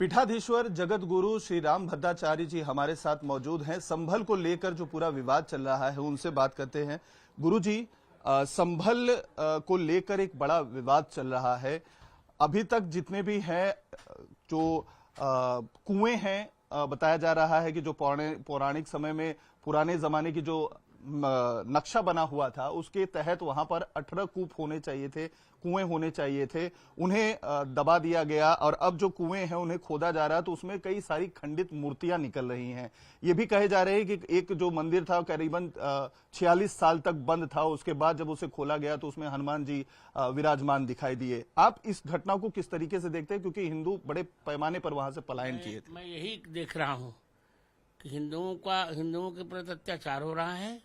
पीठाधीश्वर जगत गुरु श्री राम भद्राचार्य जी हमारे साथ मौजूद हैं। संभल को लेकर जो पूरा विवाद चल रहा है उनसे बात करते हैं। गुरु जी, संभल को लेकर एक बड़ा विवाद चल रहा है। अभी तक जितने भी हैं जो कुएं हैं, बताया जा रहा है कि जो पौराणिक समय में पुराने जमाने की जो नक्शा बना हुआ था उसके तहत वहां पर 18 कूप होने चाहिए थे, कुएं होने चाहिए थे, उन्हें दबा दिया गया और अब जो कुएं हैं उन्हें खोदा जा रहा है तो उसमें कई सारी खंडित मूर्तियां निकल रही हैं। ये भी कहे जा रहे हैं कि एक जो मंदिर था करीबन 46 साल तक बंद था, उसके बाद जब उसे खोला गया तो उसमें हनुमान जी विराजमान दिखाई दिए। आप इस घटना को किस तरीके से देखते हैं, क्योंकि हिंदू बड़े पैमाने पर वहां से पलायन किए थे? मैं यही देख रहा हूँ कि हिंदुओं के प्रति अत्याचार हो रहा है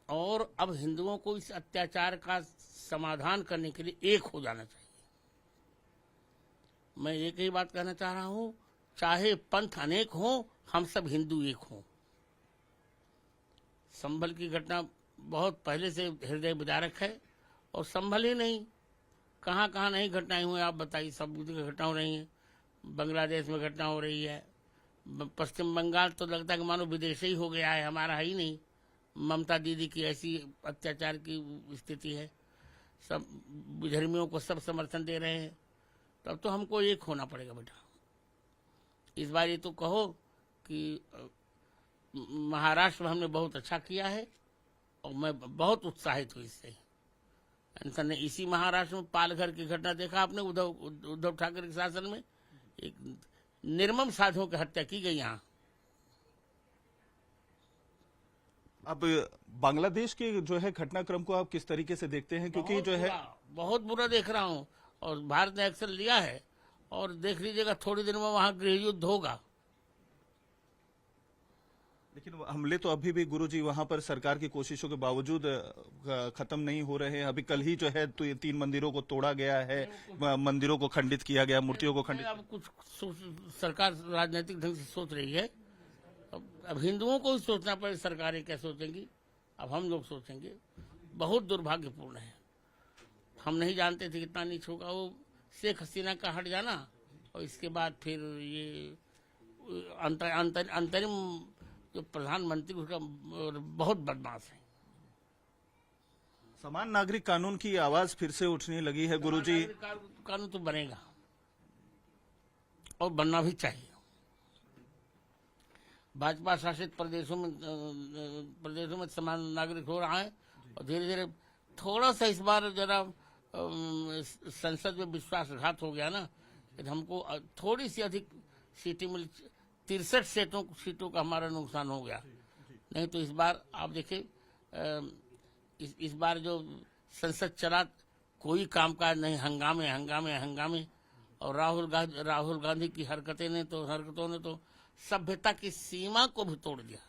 और अब हिंदुओं को इस अत्याचार का समाधान करने के लिए एक हो जाना चाहिए। मैं एक ही बात कहना चाह रहा हूं, चाहे पंथ अनेक हो, हम सब हिंदू एक हों। संभल की घटना बहुत पहले से हृदय विदारक है और संभल ही नहीं, कहां कहां नहीं घटनाएं हुई आप बताइए। सब घटना हो रही है, बांग्लादेश में घटना हो रही है, पश्चिम बंगाल तो लगता है कि मानो विदेश ही हो गया है, हमारा है ही नहीं। ममता दीदी की ऐसी अत्याचार की स्थिति है, सब धर्मियों को सब समर्थन दे रहे हैं। तब तो हमको एक होना पड़ेगा बेटा। इस बार ये तो कहो कि महाराष्ट्र में हमने बहुत अच्छा किया है और मैं बहुत उत्साहित हूँ इससे। ने इसी महाराष्ट्र में पालघर की घटना देखा आपने, उद्धव ठाकरे के शासन में एक निर्मम साधुओं की हत्या की गई यहाँ। अब बांग्लादेश के जो है घटनाक्रम को आप किस तरीके से देखते हैं? क्योंकि जो है बहुत बुरा देख रहा हूं और भारत ने एक्शन लिया है और देख लीजिएगा थोड़ी दिन में वहां गृह युद्ध होगा। लेकिन हमले तो अभी भी गुरुजी वहां पर सरकार की कोशिशों के बावजूद खत्म नहीं हो रहे हैं। अभी कल ही जो है तो ये 3 मंदिरों को तोड़ा गया है, मंदिरों को खंडित किया गया, मूर्तियों को खंडित। अब कुछ सरकार राजनीतिक ढंग से सोच रही है। अब हिंदुओं को ही सोचना पड़े, सरकारें क्या सोचेंगी, अब हम लोग सोचेंगे। बहुत दुर्भाग्यपूर्ण है, हम नहीं जानते थे कितना नीच होगा। वो शेख हसीना का हट जाना और इसके बाद फिर ये अंतरिम जो प्रधानमंत्री उसका बहुत बदमाश है। समान नागरिक कानून की आवाज फिर से उठने लगी है गुरुजी। कानून तो बनेगा और बनना भी चाहिए। भाजपा शासित प्रदेशों में समान नागरिक हो रहा है और धीरे धीरे थोड़ा सा इस बार जरा संसद में विश्वासघात हो गया ना, कि हमको थोड़ी सी अधिक सीटें मिली। 63 सीटों का हमारा नुकसान हो गया। नहीं तो इस बार आप देखिए, इस बार जो संसद चला कोई कामकाज नहीं, हंगामे हंगामे हंगामे। और राहुल गांधी की हरकतों ने तो सभ्यता की सीमा को भी तोड़ दिया।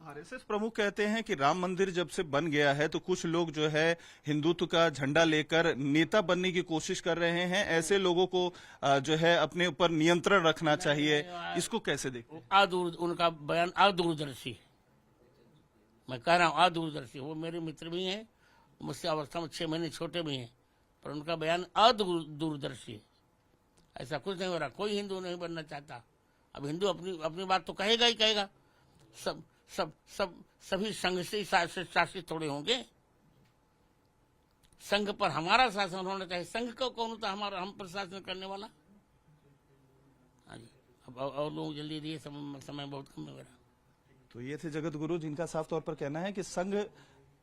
आरएसएस प्रमुख कहते हैं कि राम मंदिर जब से बन गया है तो कुछ लोग जो है हिंदुत्व का झंडा लेकर नेता बनने की कोशिश कर रहे हैं। ऐसे लोगों को जो है अपने ऊपर नियंत्रण रखना चाहिए। इसको कैसे देखते हैं? उनका बयान अदूरदर्शी, मैं कह रहा हूँ अदूरदर्शी। वो मेरे मित्र भी हैं, मुझसे अवस्था में 6 महीने छोटे भी हैं, पर उनका बयान अदूरदर्शी। ऐसा कुछ नहीं हो रहा, कोई हिंदू नहीं बनना चाहता। अब हिंदू अपनी बात तो कहेगा ही कहेगा। सभी संघ से शासित थोड़े होंगे। संघ पर हमारा शासन होना चाहिए। संघ को कौन होता हम पर शासन करने वाला? हाँ जी, अब और लोग जल्दी दिए, समय बहुत कम है मेरा। तो ये थे जगत गुरु, जिनका साफ तौर पर कहना है कि संघ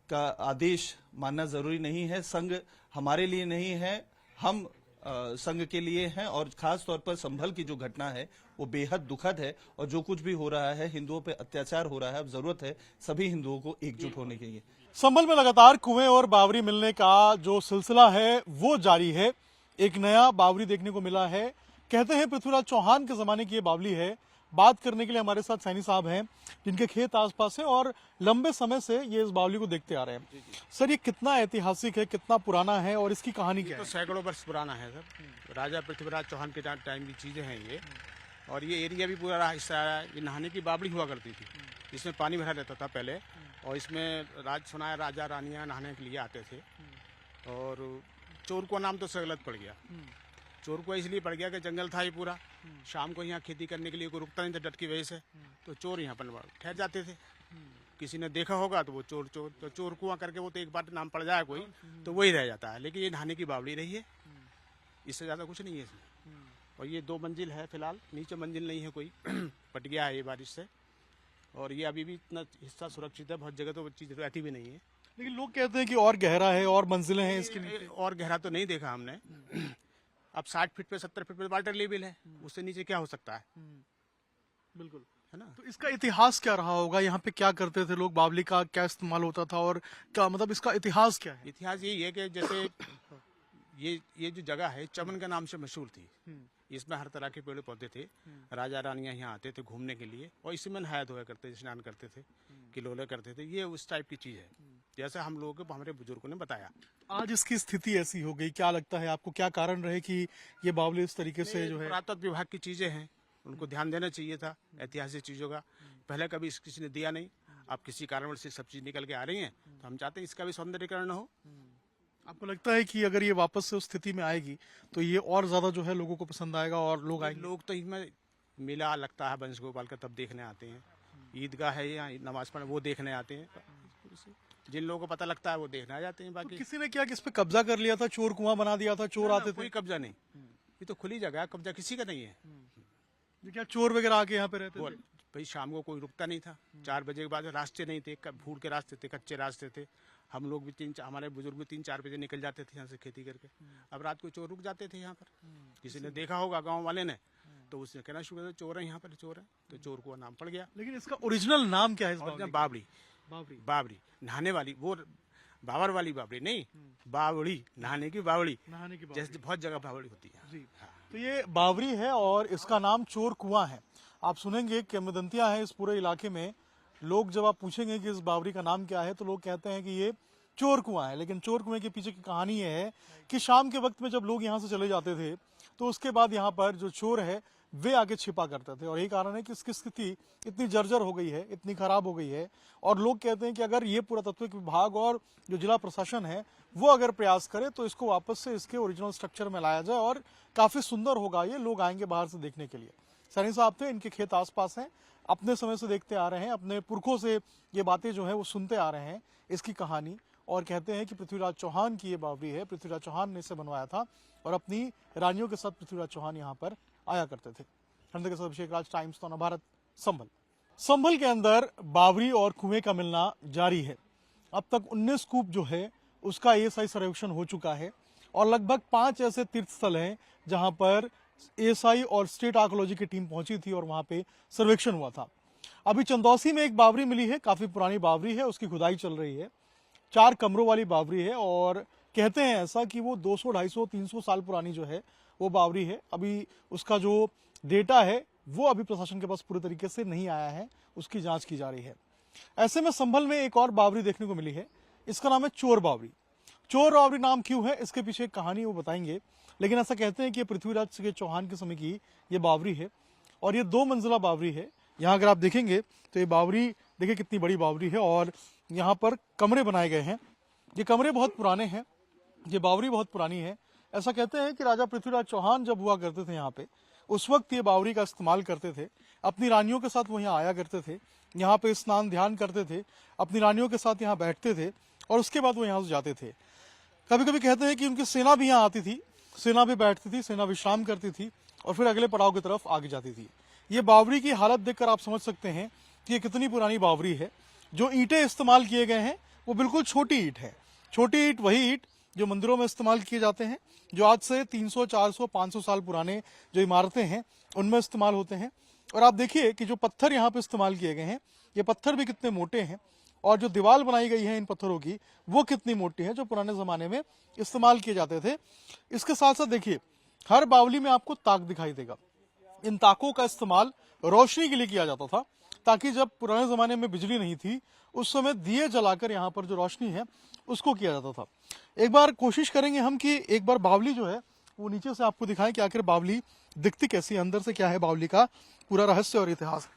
का आदेश मानना जरूरी नहीं है। संघ हमारे लिए नहीं है, हम संघ के लिए हैं। और खास तौर पर संभल की जो घटना है वो बेहद दुखद है और जो कुछ भी हो रहा है, हिंदुओं पे अत्याचार हो रहा है, अब जरूरत है सभी हिंदुओं को एकजुट होने के लिए। संभल में लगातार कुएं और बावरी मिलने का जो सिलसिला है वो जारी है। एक नया बावरी देखने को मिला है। कहते हैं पृथ्वीराज चौहान के जमाने की ये बावली है। बात करने के लिए हमारे साथ सैनी साहब हैं, जिनके खेत आसपास है और लंबे समय से ये इस बावली को देखते आ रहे हैं। सर, ये कितना ऐतिहासिक है, कितना पुराना है और इसकी कहानी क्या है? तो सैकड़ों वर्ष पुराना है सर। राजा पृथ्वीराज चौहान के टाइम की चीजें हैं ये। और ये एरिया भी पूरा हिस्सा है। ये नहाने की बावली हुआ करती थी, इसमें पानी भरा रहता था पहले। और इसमें सुना है राजा रानियां नहाने के लिए आते थे। और चोर को नाम तो उससे गलत पड़ गया। चोर को इसलिए पड़ गया कि जंगल था ये पूरा, शाम को यहाँ खेती करने के लिए कोई रुकता नहीं था डट की वजह से, तो चोर यहाँ पर ठहर जाते थे। किसी ने देखा होगा तो वो चोर चोर, तो चोर कुआं करके वो तो एक बार नाम पड़ जाए कोई तो वही रह जाता है। लेकिन ये नहाने की बावड़ी रही है, इससे ज़्यादा कुछ नहीं है इसमें। और ये 2 मंजिल है फिलहाल, नीचे मंजिल नहीं है कोई पट गया है ये बारिश से। और ये अभी भी इतना हिस्सा सुरक्षित है, बहुत जगह तो वो चीज़ रहती भी नहीं है। लेकिन लोग कहते हैं कि और गहरा है और मंजिलें हैं इसके नीचे। और गहरा तो नहीं देखा हमने। अब 60 फीट पे 70 फीट पे वाटर लेवल है, उससे नीचे क्या हो सकता है? बिल्कुल, है ना। तो इसका इतिहास क्या रहा होगा? यहाँ पे क्या करते थे लोग? बावली का क्या इस्तेमाल होता था और क्या मतलब इसका इतिहास क्या है? इतिहास यही है कि जैसे ये जो जगह है चमन के नाम से मशहूर थी। इसमें हर तरह के पेड़ पौधे थे। राजा रानियां यहाँ आते थे घूमने के लिए और इसी में नहाया धोया करते थे, स्नान करते थे, किलोले करते थे। ये उस टाइप की चीज है जैसे हम लोगों को हमारे बुजुर्गों ने बताया। आज इसकी स्थिति ऐसी हो गई, क्या लगता है आपको? क्या कारण रहे कि ये बावली इस तरीके से जो है? पुरातत्व विभाग की चीजें हैं, उनको ध्यान देना चाहिए था ऐतिहासिक चीजों का। पहले कभी किसी ने दिया नहीं, अब किसी कारण से सब चीज निकल के आ रही है, तो हम चाहते हैं इसका भी सौंदर्यीकरण हो। आपको लगता है कि अगर ये वापस से उस स्थिति में आएगी तो ये और ज्यादा जो है लोगों को पसंद आएगा और लोग आएंगे? लोग तो इसमें मेला लगता है वंश गोपाल का, तब देखने आते हैं। ईदगाह है यहाँ नमाज पढ़ने, वो देखने आते हैं। जिन लोगों को पता लगता है वो देखने आ जाते हैं। बाकी किसी ने क्या कि इस पे कब्जा कर लिया था, चोर कुआं बना दिया था, चोर आते थे? कोई कब्जा नहीं, ये तो खुली जगह है, कब्जा किसी का नहीं है। ये क्या चोर वगैरह आके यहाँ पे रहते थे? भाई शाम को कोई रुकता नहीं था, 4 बजे के बाद रास्ते नहीं थे, भूड़ के रास्ते थे, कच्चे रास्ते थे। हम लोग भी हमारे बुजुर्ग भी 3-4 बजे निकल जाते थे यहाँ से खेती करके। अब रात को चोर रुक जाते थे यहाँ पर। किसी ने देखा होगा गांव वाले ने, तो उसने कहना शुरू कर चोर है यहाँ पर, चोर है, तो चोर को नाम पड़ गया। लेकिन इसका ओरिजिनल नाम क्या है? इस बावली? बावड़ी। बावड़ी नहाने वाली, वो बावर वाली बावड़ी नहीं, बावड़ी नहाने की बावड़ी। नहाने की जैसे बहुत जगह बावड़ी होती है। जी। तो ये बावरी है और इसका नाम चोर कुआं है। आप सुनेंगे किंवदंतियां हैं इस पूरे इलाके में। लोग जब आप पूछेंगे कि इस बावरी का नाम क्या है तो लोग कहते हैं कि ये चोर कुआं है। लेकिन चोर कुएं के पीछे की कहानी ये है कि शाम के वक्त में जब लोग यहाँ से चले जाते थे तो उसके बाद यहाँ पर जो चोर है वे आगे छिपा करते थे। और यही कारण है कि इसकी स्थिति इतनी जर्जर हो गई है, इतनी खराब हो गई है। और लोग कहते हैं कि अगर ये पुरातत्व विभाग और जो जिला प्रशासन है वो अगर प्रयास करे तो इसको वापस से इसके ओरिजिनल स्ट्रक्चर में लाया जाए और काफी सुंदर होगा। ये लोग आएंगे बाहर से देखने के लिए। सैनी साहब थे, इनके खेत आसपास हैं, अपने समय से देखते आ रहे हैं, अपने पुरखों से ये बातें जो है वो सुनते आ रहे हैं, इसकी कहानी। और कहते हैं कि पृथ्वीराज चौहान की ये बावड़ी है, पृथ्वीराज चौहान ने इसे बनवाया था और अपनी रानियों के साथ पृथ्वीराज चौहान यहाँ पर आया करते थे। खंड के साथ अभिषेक राज, टाइम्स तो भारत, संभल। संभल के अंदर बावड़ी और कुएं का मिलना जारी है। अब तक 19 कूप जो है उसका ASI सर्वेक्षण हो चुका है और लगभग 5 ऐसे तीर्थ स्थल हैं जहां पर ASI और स्टेट आर्कोलॉजी की टीम पहुंची थी और वहां पे सर्वेक्षण हुआ था। अभी चंदौसी में एक बावड़ी मिली है, काफी पुरानी बावड़ी है, उसकी खुदाई चल रही है। 4 कमरों वाली बावड़ी है और कहते हैं ऐसा कि वो 200, 250, 300 साल पुरानी जो है वो बावड़ी है। अभी उसका जो डेटा है वो अभी प्रशासन के पास पूरे तरीके से नहीं आया है, उसकी जांच की जा रही है। ऐसे में संभल में एक और बावड़ी देखने को मिली है, इसका नाम है चोर बावड़ी। चोर बावड़ी नाम क्यों है, इसके पीछे एक कहानी वो बताएंगे। लेकिन ऐसा कहते हैं कि पृथ्वीराज के चौहान के समय की ये बावड़ी है और ये 2 मंजिला बावड़ी है। यहाँ अगर आप देखेंगे तो ये बावड़ी देखिए कितनी बड़ी बावड़ी है और यहाँ पर कमरे बनाए गए हैं। ये कमरे बहुत पुराने हैं, ये बावड़ी बहुत पुरानी है। ऐसा कहते हैं कि राजा पृथ्वीराज चौहान जब हुआ करते थे यहाँ पे, उस वक्त ये बावड़ी का इस्तेमाल करते थे, अपनी रानियों के साथ वो यहाँ आया करते थे, यहाँ पे स्नान ध्यान करते थे, अपनी रानियों के साथ यहाँ बैठते थे और उसके बाद वो यहाँ से जाते थे। कभी कभी कहते हैं कि उनकी सेना भी यहाँ आती थी, सेना भी बैठती थी, सेना विश्राम करती थी और फिर अगले पड़ाव की तरफ आगे जाती थी। ये बावड़ी की हालत देखकर आप समझ सकते हैं कि ये कितनी पुरानी बावड़ी है। जो ईंटें इस्तेमाल किए गए हैं वो बिल्कुल छोटी ईंट है। छोटी ईंट वही ईंट जो मंदिरों में इस्तेमाल किए जाते हैं, जो आज से 300, 400, 500 साल पुराने जो इमारतें हैं उनमें इस्तेमाल होते हैं। और आप देखिए कि जो पत्थर यहाँ पे इस्तेमाल किए गए हैं, ये पत्थर भी कितने मोटे हैं और जो दीवार बनाई गई है इन पत्थरों की वो कितनी मोटी है, जो पुराने जमाने में इस्तेमाल किए जाते थे। इसके साथ साथ देखिए हर बावली में आपको ताक दिखाई देगा। इन ताकों का इस्तेमाल रोशनी के लिए किया जाता था, ताकि जब पुराने जमाने में बिजली नहीं थी उस समय दिए जलाकर यहाँ पर जो रोशनी है उसको किया जाता था। एक बार कोशिश करेंगे हम कि एक बार बावली जो है वो नीचे से आपको दिखाएं कि आखिर बावली दिखती कैसी है, अंदर से क्या है बावली का पूरा रहस्य और इतिहास।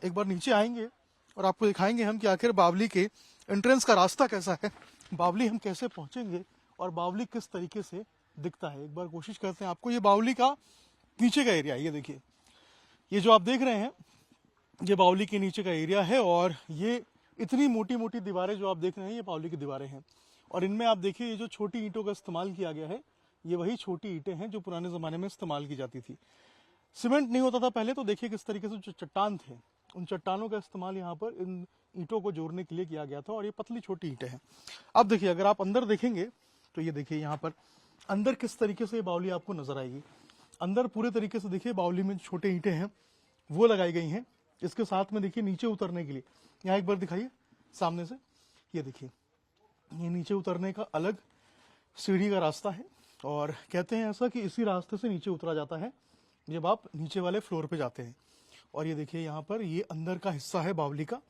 एक बार नीचे आएंगे और आपको दिखाएंगे हम कि आखिर बावली के एंट्रेंस का रास्ता कैसा है, बावली हम कैसे पहुंचेंगे और बावली किस तरीके से दिखता है। एक बार कोशिश करते हैं आपको, ये बावली का नीचे का एरिया, ये देखिए, ये जो आप देख रहे हैं ये बावली के नीचे का एरिया है और ये इतनी मोटी मोटी दीवारें जो आप देख रहे हैं ये बावली की दीवारें हैं। और इनमें आप देखिए ये जो छोटी ईंटों का इस्तेमाल किया गया है ये वही छोटी ईंटें हैं जो पुराने ज़माने में इस्तेमाल की जाती थी। सीमेंट नहीं होता था पहले, तो देखिए किस तरीके से जो चट्टान थे उन चट्टानों का इस्तेमाल यहाँ पर इन ईंटों को जोड़ने के लिए किया गया था और ये पतली छोटी ईंटें हैं। अब देखिए अगर आप अंदर देखेंगे तो ये देखिए यहाँ पर अंदर किस तरीके से ये बावली आपको नजर आएगी। अंदर पूरे तरीके से देखिए बावली में छोटे ईंटें हैं वो लगाई गई हैं। इसके साथ में देखिए नीचे उतरने के लिए, यहाँ एक बार दिखाइए सामने से, ये देखिए ये नीचे उतरने का अलग सीढ़ी का रास्ता है और कहते हैं ऐसा कि इसी रास्ते से नीचे उतरा जाता है जब आप नीचे वाले फ्लोर पे जाते हैं। और ये देखिए यहाँ पर ये अंदर का हिस्सा है बावली का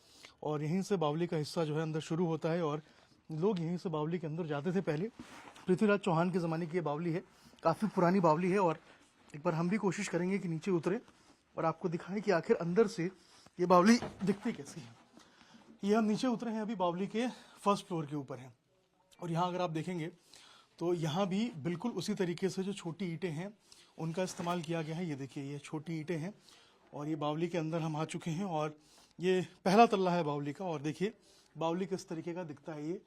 और यहीं से बावली का हिस्सा जो है अंदर शुरू होता है और लोग यहीं से बावली के अंदर जाते थे पहले। पृथ्वीराज चौहान के ज़माने की ये बावली है, काफ़ी पुरानी बावली है। और एक बार हम भी कोशिश करेंगे कि नीचे उतरे और आपको दिखाएं कि आखिर अंदर से ये बावली दिखती कैसी है। ये हम नीचे उतरे हैं, अभी बावली के फर्स्ट फ्लोर के ऊपर हैं और यहाँ अगर आप देखेंगे तो यहाँ भी बिल्कुल उसी तरीके से जो छोटी ईंटें हैं उनका इस्तेमाल किया गया है। ये देखिए ये छोटी ईंटें हैं और ये बावली के अंदर हम आ चुके हैं और ये पहला तल्ला है बावली का। और देखिए बावली किस तरीके का दिखता है। ये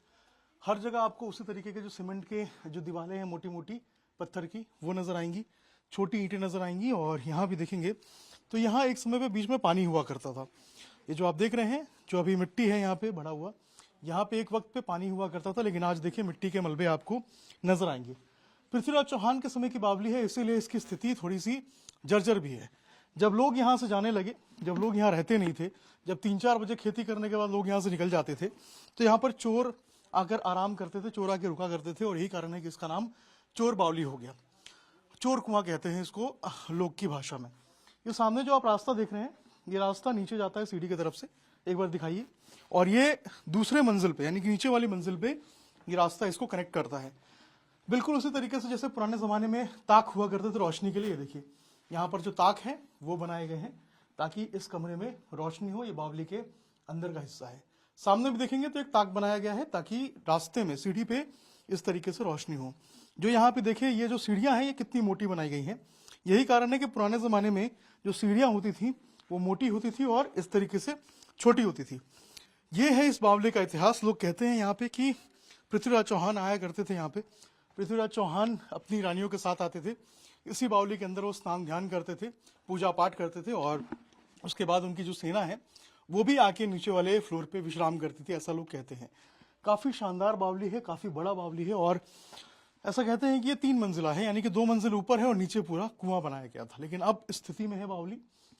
हर जगह आपको उसी तरीके के जो सीमेंट के जो दीवारें हैं मोटी मोटी पत्थर की वो नज़र आएंगी, छोटी ईंटें नज़र आएंगी। और यहाँ भी देखेंगे तो यहाँ एक समय पे बीच में पानी हुआ करता था। ये जो आप देख रहे हैं जो अभी मिट्टी है यहाँ पे बढ़ा हुआ, यहाँ पे एक वक्त पे पानी हुआ करता था, लेकिन आज देखिए मिट्टी के मलबे आपको नजर आएंगे। पृथ्वीराज चौहान के समय की बावली है, इसीलिए इसकी स्थिति थोड़ी सी जर्जर भी है। जब लोग यहाँ से जाने लगे, जब लोग यहाँ रहते नहीं थे, जब 3-4 बजे खेती करने के बाद लोग यहाँ से निकल जाते थे तो यहाँ पर चोर आकर आराम करते थे, चोर आके रुका करते थे और यही कारण है कि इसका नाम चोर बावली हो गया। चोर कुआं कहते हैं इसको लोक की भाषा में। ये सामने जो आप रास्ता देख रहे हैं ये रास्ता नीचे जाता है सीढ़ी की तरफ से, एक बार दिखाइए। और ये दूसरे मंजिल पे यानी कि नीचे वाली मंजिल पे ये रास्ता इसको कनेक्ट करता है, बिल्कुल उसी तरीके से जैसे पुराने ज़माने में ताक हुआ करते थे रोशनी के लिए। देखिए यहाँ पर जो ताक है वो बनाए गए हैं ताकि इस कमरे में रोशनी हो। ये बावली के अंदर का हिस्सा है। सामने भी देखेंगे तो एक ताक बनाया गया है ताकि रास्ते में सीढ़ी पे इस तरीके से रोशनी हो। जो यहाँ पे देखिए ये जो सीढ़ियाँ हैं ये कितनी मोटी बनाई गई हैं। यही कारण है कि पुराने ज़माने में जो सीढ़ियाँ होती थी वो मोटी होती थी और इस तरीके से छोटी होती थी। ये है इस बावली का इतिहास। लोग कहते हैं यहाँ पे कि पृथ्वीराज चौहान आया करते थे यहाँ पे। पृथ्वीराज चौहान अपनी रानियों के साथ आते थे, इसी बावली के अंदर वो स्नान ध्यान करते थे, पूजा पाठ करते थे और उसके बाद उनकी जो सेना है वो भी आके नीचे वाले फ्लोर पे विश्राम करती थी, ऐसा लोग कहते हैं। काफ़ी शानदार बावली है, काफ़ी बड़ा बावली है और ऐसा कहते हैं कि ये 3 मंजिला है, यानी कि 2 मंजिल ऊपर है और नीचे पूरा कुआं बनाया गया था। लेकिन अब स्थिति में है बावली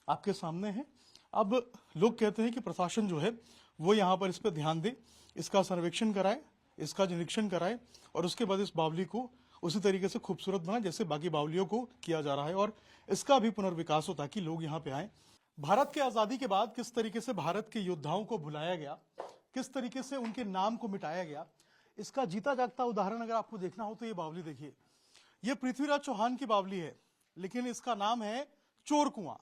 आपके सामने है। अब लोग कहते हैं कि प्रशासन जो है वो यहाँ पर इस पर ध्यान दे, इसका सर्वेक्षण कराए, इसका निरीक्षण कराए और उसके बाद इस बावली को उसी तरीके से खूबसूरत बनाए जैसे बाकी बावलियों को किया जा रहा है और इसका भी पुनर्विकास हो ताकि लोग यहाँ पे आए। भारत की आज़ादी के बाद किस तरीके से भारत के योद्धाओं को भुलाया गया, किस तरीके से उनके नाम को मिटाया गया, इसका जीता जागता उदाहरण अगर आपको देखना हो तो ये बावली देखिए। ये पृथ्वीराज चौहान की बावली है लेकिन इसका नाम है चोर कुआं।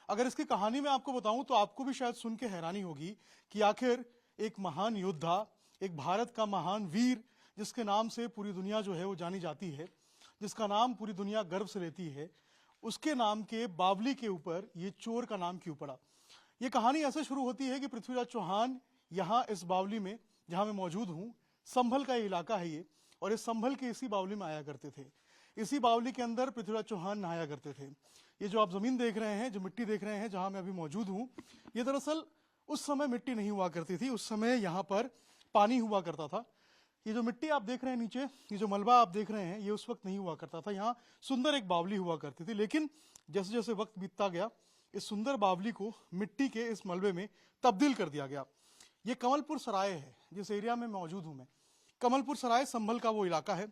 अगर इसकी कहानी मैं आपको बताऊं तो आपको भी शायद सुन के हैरानी होगी कि आखिर एक महान योद्धा, एक भारत का महान वीर जिसके नाम से पूरी दुनिया जो है वो जानी जाती है, जिसका नाम पूरी दुनिया गर्व से लेती है, उसके नाम के बावली के ऊपर ये चोर का नाम क्यों पड़ा। ये कहानी ऐसे शुरू होती है कि पृथ्वीराज चौहान यहाँ इस बावली में जहाँ मैं मौजूद हूँ, संभल का ये इलाका है ये, और इस संभल के इसी बावली में आया करते थे। इसी बावली के अंदर पृथ्वीराज चौहान नहाया करते थे। ये जो आप जमीन देख रहे हैं, जो मिट्टी देख रहे हैं जहाँ मैं अभी मौजूद हूँ, ये दरअसल उस समय मिट्टी नहीं हुआ करती थी, उस समय यहाँ पर पानी हुआ करता था। ये जो मिट्टी आप देख रहे हैं नीचे, ये जो मलबा आप देख रहे हैं, ये उस वक्त नहीं हुआ करता था। यहाँ सुंदर एक बावली हुआ करती थी, लेकिन जैसे जैसे वक्त बीतता गया इस सुंदर बावली को मिट्टी के इस मलबे में तब्दील कर दिया गया। ये कमलपुर सराय है जिस एरिया में मौजूद हूँ मैं। कमलपुर सराय संभल का वो इलाका है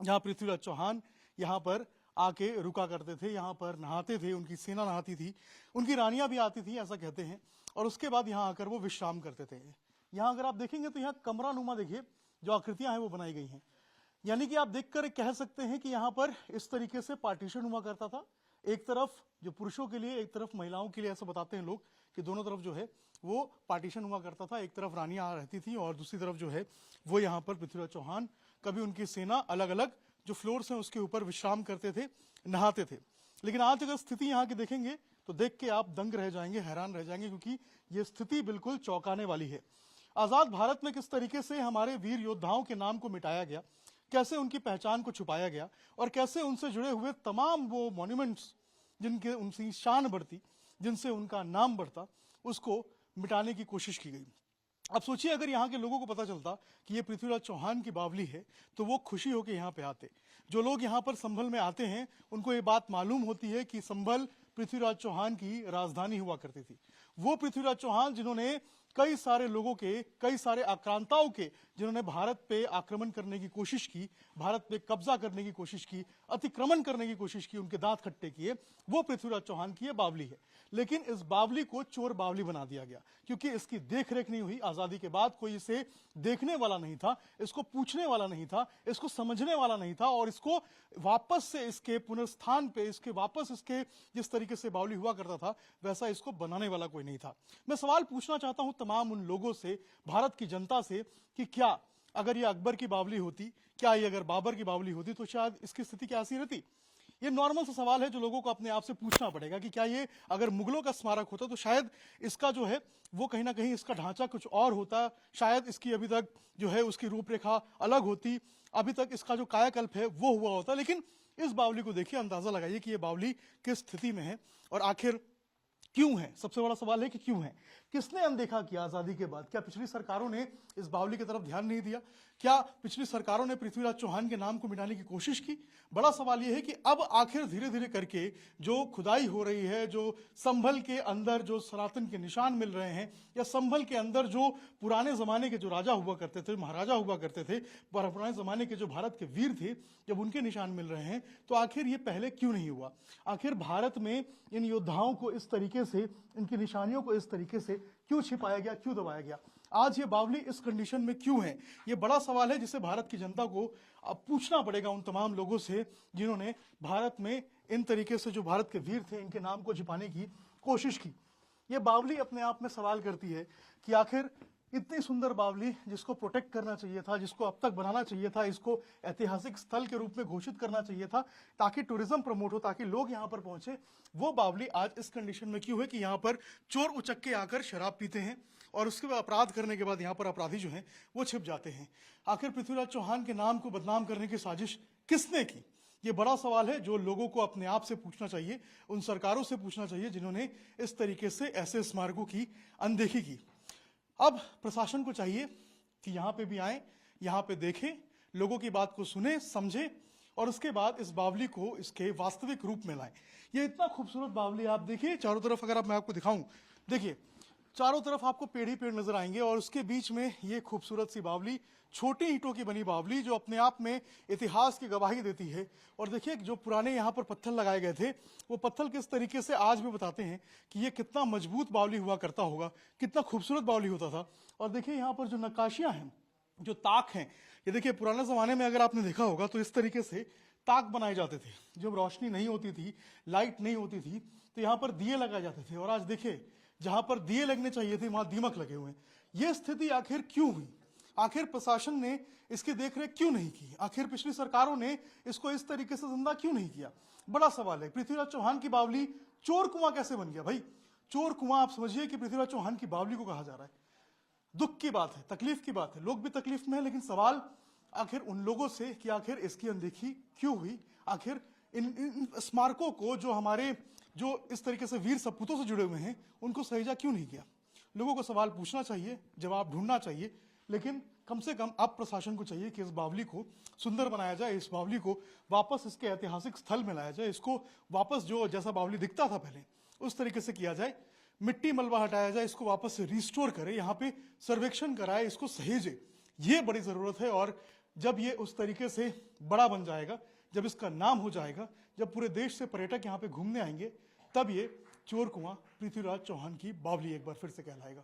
जहाँ पृथ्वीराज चौहान यहाँ पर आके रुका करते थे, यहाँ पर नहाते थे, उनकी सेना नहाती थी, उनकी रानियां भी आती थी ऐसा कहते हैं, और उसके बाद यहाँ आकर वो विश्राम करते थे। यहाँ अगर आप देखेंगे तो यहाँ कमरा नुमा देखिए जो आकृतियां हैं वो बनाई गई हैं, यानी कि आप देखकर कह सकते हैं कि यहाँ पर इस तरीके से पार्टीशन हुआ करता था। एक तरफ जो पुरुषों के लिए, एक तरफ महिलाओं के लिए, ऐसा बताते हैं लोग कि दोनों तरफ जो है वो पार्टीशन हुआ करता था। एक तरफ रानियां रहती थी और दूसरी तरफ जो है वो यहाँ पर पृथ्वीराज चौहान कभी उनकी सेना अलग अलग जो फ्लोर्स हैं उसके ऊपर विश्राम करते थे, नहाते थे। लेकिन आज अगर स्थिति यहाँ की देखेंगे तो देख के आप दंग रह जाएंगे, हैरान रह जाएंगे, क्योंकि ये स्थिति बिल्कुल चौंकाने वाली है। आजाद भारत में किस तरीके से हमारे वीर योद्धाओं के नाम को मिटाया गया, कैसे उनकी पहचान को छुपाया गया और कैसे उनसे जुड़े हुए तमाम वो मॉन्यूमेंट्स जिनके उनकी शान बढ़ती, जिनसे उनका नाम बढ़ता, उसको मिटाने की कोशिश की गई। अब सोचिए अगर यहाँ के लोगों को पता चलता कि ये पृथ्वीराज चौहान की बावली है तो वो खुशी होकर यहाँ पे आते। जो लोग यहाँ पर संभल में आते हैं उनको ये बात मालूम होती है कि संभल पृथ्वीराज चौहान की राजधानी हुआ करती थी। वो पृथ्वीराज चौहान जिन्होंने कई सारे लोगों के, कई सारे आक्रांताओं के, जिन्होंने भारत पे आक्रमण करने की कोशिश की, भारत पे कब्जा करने की कोशिश की, अतिक्रमण करने की कोशिश की, उनके दांत खट्टे किए, वो पृथ्वीराज चौहान की ये बावली है। लेकिन इस बावली को चोर बावली बना दिया गया क्योंकि इसकी देखरेख नहीं हुई। आजादी के बाद कोई इसे देखने वाला नहीं था, इसको पूछने वाला नहीं था, इसको समझने वाला नहीं था और इसको वापस से इसके पुनर्स्थान पे, इसके वापस इसके जिस तरीके से बावली हुआ करता था वैसा इसको बनाने वाला कोई नहीं था। मैं सवाल पूछना चाहता हूं तमाम उन लोगों से, भारत की जनता से, कि क्या अगर ये अकबर की बावली होती, क्या ये अगर बाबर की बावली होती तो शायद इसकी स्थिति कैसी रहती? ये नॉर्मल सा सवाल है जो लोगों को अपने आप से पूछना पड़ेगा कि क्या ये अगर मुगलों का स्मारक होता तो शायद इसका जो है वो कहीं ना कहीं इसका ढांचा कुछ और होता, शायद इसकी अभी तक जो है उसकी रूपरेखा अलग होती, अभी तक इसका जो कायाकल्प है वो हुआ होता। लेकिन इस बावली को देखिए, अंदाजा लगाइए कि ये बावली किस स्थिति में है और आखिर क्यों है। सबसे बड़ा सवाल है कि क्यों है, किसने अनदेखा किया आजादी के बाद? क्या पिछली सरकारों ने इस बावली की तरफ ध्यान नहीं दिया? क्या पिछली सरकारों ने पृथ्वीराज चौहान के नाम को मिटाने की कोशिश की? बड़ा सवाल यह है कि अब आखिर धीरे धीरे करके जो खुदाई हो रही है, जो संभल के अंदर जो सनातन के निशान मिल रहे हैं, या संभल के अंदर जो पुराने जमाने के जो राजा हुआ करते थे, महाराजा हुआ करते थे, पुराने जमाने के जो भारत के वीर थे, जब उनके निशान मिल रहे हैं तो आखिर ये पहले क्यों नहीं हुआ? आखिर भारत में इन योद्धाओं को इस तरीके से, इनकी निशानियों को इस तरीके से क्यों छिपाया गया, क्यों दबाया गया? आज ये बावली इस कंडीशन में क्यों है? ये बड़ा सवाल है जिसे भारत की जनता को अब पूछना पड़ेगा उन तमाम लोगों से जिन्होंने भारत में इन तरीके से जो भारत के वीर थे इनके नाम को छिपाने की कोशिश की। ये बावली अपने आप में सवाल करती है कि आखिर इतनी सुंदर बावली जिसको प्रोटेक्ट करना चाहिए था, जिसको अब तक बनाना चाहिए था, इसको ऐतिहासिक स्थल के रूप में घोषित करना चाहिए था ताकि टूरिज्म प्रमोट हो, ताकि लोग यहाँ पर पहुंचे, वो बावली आज इस कंडीशन में क्यों है कि यहाँ पर चोर उचक्के आकर शराब पीते हैं और उसके बाद अपराध करने के बाद यहाँ पर अपराधी जो हैं वो छिप जाते हैं। आखिर पृथ्वीराज चौहान के नाम को बदनाम करने की साजिश किसने की? ये बड़ा सवाल है जो लोगों को अपने आप से पूछना चाहिए, उन सरकारों से पूछना चाहिए जिन्होंने इस तरीके से ऐसे स्मारकों की अनदेखी की। अब प्रशासन को चाहिए कि यहाँ पे भी आए, यहाँ पे देखें, लोगों की बात को सुने, समझे और उसके बाद इस बावली को इसके वास्तविक रूप में लाएं। ये इतना खूबसूरत बावली आप देखिए, चारों तरफ अगर मैं आपको दिखाऊं, देखिए चारों तरफ आपको पेड़ ही पेड़ नजर आएंगे और उसके बीच में ये खूबसूरत सी बावली, छोटी ईंटों की बनी बावली जो अपने आप में इतिहास की गवाही देती है। और देखिए जो पुराने यहाँ पर पत्थर लगाए गए थे वो पत्थर किस तरीके से आज भी बताते हैं कि ये कितना मजबूत बावली हुआ करता होगा, कितना खूबसूरत बावली होता था। और देखिए यहाँ पर जो नक्काशियां हैं, जो ताक हैं, ये देखिए पुराने जमाने में अगर आपने देखा होगा तो इस तरीके से ताक बनाए जाते थे। जब रोशनी नहीं होती थी, लाइट नहीं होती थी, तो यहाँ पर दिए लगाए जाते थे और आज देखिए जहां पर दिए लगने चाहिए थे वहां दीमक लगे हुए हैं। ये स्थिति आखिर क्यों हुई? आखिर प्रशासन ने इसकी देखरेख क्यों नहीं की? आखिर पिछली सरकारों ने इसको इस तरीके से जिंदा क्यों नहीं किया? बड़ा सवाल है। पृथ्वीराज चौहान की बावली चोर कुआं कैसे बन गया? भाई चोर कुआं आप समझिए कि पृथ्वीराज चौहान की बावली को कहा जा रहा है। दुख की बात है, तकलीफ की बात है, लोग भी तकलीफ में है। लेकिन सवाल आखिर उन लोगों से कि आखिर इसकी अनदेखी क्यों हुई? आखिर इन स्मारकों को जो हमारे जो इस तरीके से वीर सपूतों से जुड़े हुए हैं उनको सहेजा क्यों नहीं किया? लोगों को सवाल पूछना चाहिए, जवाब ढूंढना चाहिए। लेकिन कम से कम अब प्रशासन को चाहिए कि इस बावली को सुंदर बनाया जाए, इस बावली को वापस इसके ऐतिहासिक स्थल में लाया जाए, इसको वापस जो जैसा बावली दिखता था पहले उस तरीके से किया जाए, मिट्टी मलबा हटाया जाए, इसको वापस से रिस्टोर करे, यहाँ पे सर्वेक्षण कराए, इसको सहेजे। ये बड़ी जरूरत है। और जब ये उस तरीके से बड़ा बन जाएगा, जब इसका नाम हो जाएगा, जब पूरे देश से पर्यटक यहाँ पे घूमने आएंगे, तब ये चोर कुआं पृथ्वीराज चौहान की बावली एक बार फिर से कहलाएगा।